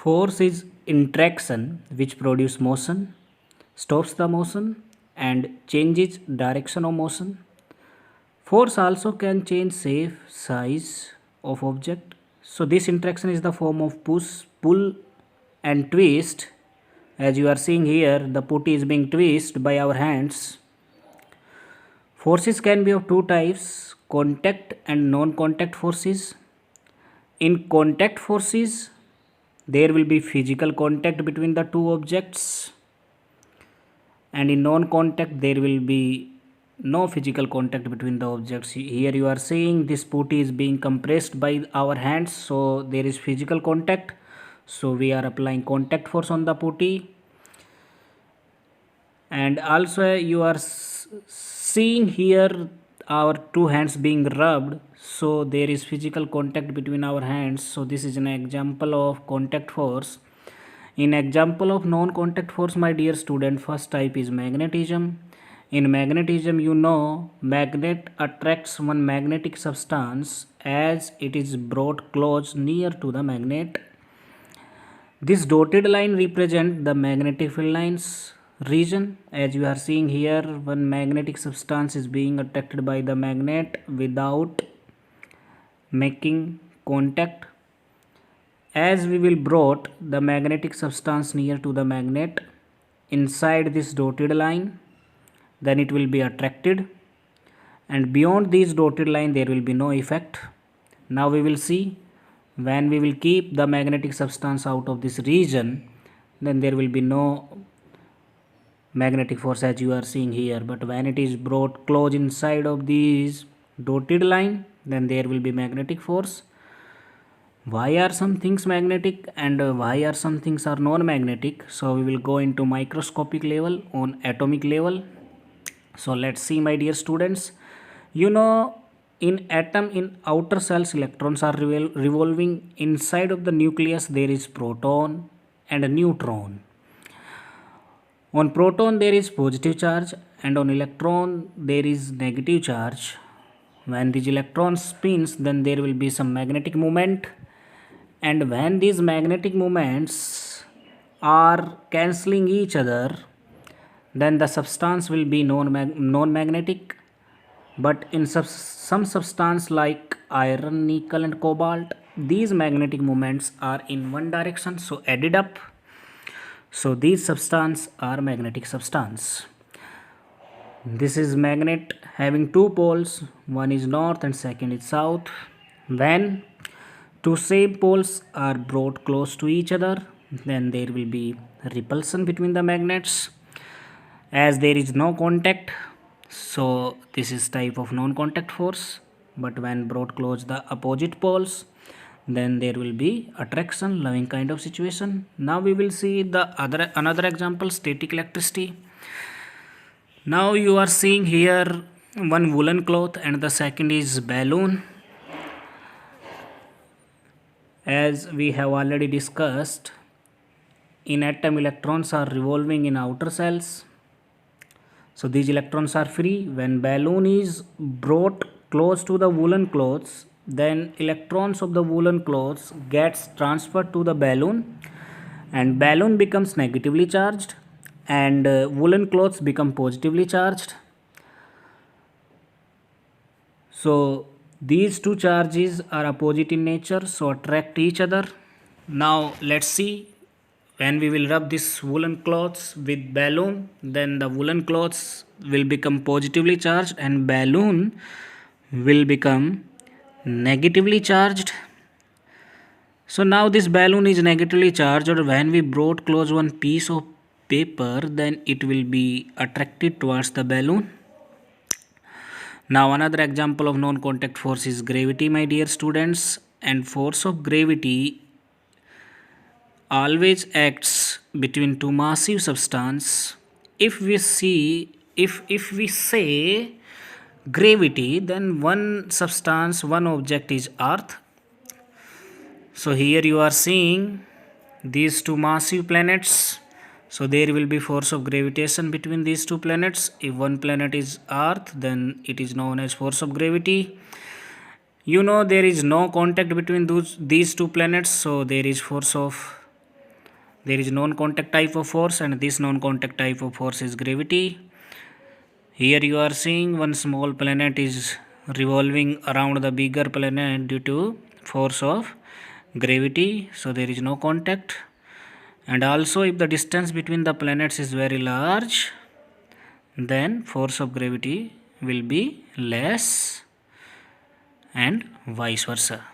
Force is interaction which produce motion, stops the motion and changes direction of motion. Force also can change shape, size of object. So this interaction is the form of push, pull and twist. As you are seeing here, the putty is being twisted by our hands. Forces can be of two types, contact and non-contact forces. In contact forces, there will be physical contact between the two objects, and in non-contact there will be no physical contact between the objects. Here you are seeing this putty is being compressed by our hands, so there is physical contact. So we are applying contact force on the putty. And also you are seeing here our two hands being rubbed, so there is physical contact between our hands. So this is an example of contact force. In example of non-contact force, my dear student, first type is magnetism. In magnetism, you know, magnet attracts one magnetic substance as it is brought close near to the magnet. This dotted line represents the magnetic field lines region. As you are seeing here, one magnetic substance is being attracted by the magnet without making contact. As we will brought the magnetic substance near to the magnet inside this dotted line, then it will be attracted, and beyond this dotted line there will be no effect. Now we will see, when we will keep the magnetic substance out of this region, then there will be no magnetic force as you are seeing here. But when it is brought close inside of this dotted line, then there will be magnetic force. Why are some things magnetic and why are some things are non-magnetic? So we will go into microscopic level on atomic level. So let's see, my dear students. You know, in atom, in outer cells, electrons are revolving. Inside of the nucleus there is proton and a neutron. On proton there is positive charge and on electron there is negative charge. When these electrons spins, then there will be some magnetic moment, and when these magnetic moments are cancelling each other, then the substance will be non-magnetic. But in some substance like iron, nickel and cobalt, these magnetic moments are in one direction, so added up, so these substance are magnetic substance. This is magnet having two poles, one is north and second is south. When two same poles are brought close to each other, then there will be repulsion between the magnets. As there is no contact, so this is type of non-contact force. But when brought close the opposite poles, then there will be attraction, loving kind of situation. Now we will see the another example, static electricity. Now you are seeing here one woolen cloth and the second is balloon. As we have already discussed, in atom electrons are revolving in outer cells, so these electrons are free. When balloon is brought close to the woolen cloths, then electrons of the woolen cloths gets transferred to the balloon, and balloon becomes negatively charged and woolen cloths become positively charged. So these two charges are opposite in nature, so attract each other. Now let's see, when we will rub this woolen cloths with balloon, then the woolen cloths will become positively charged and balloon will become negatively charged. So now this balloon is negatively charged, or when we brought close one piece of paper, then it will be attracted towards the balloon. Now another example of non-contact force is gravity, my dear students. And force of gravity always acts between two massive substance. If we say gravity, then one substance, one object is earth. So here you are seeing these two massive planets, so there will be force of gravitation between these two planets. If one planet is earth, then it is known as force of gravity. You know, there is no contact between these two planets, so there is force of There is non-contact type of force, and this non-contact type of force is gravity. Here you are seeing one small planet is revolving around the bigger planet due to force of gravity, so there is no contact. And also if the distance between the planets is very large, then force of gravity will be less, and vice versa.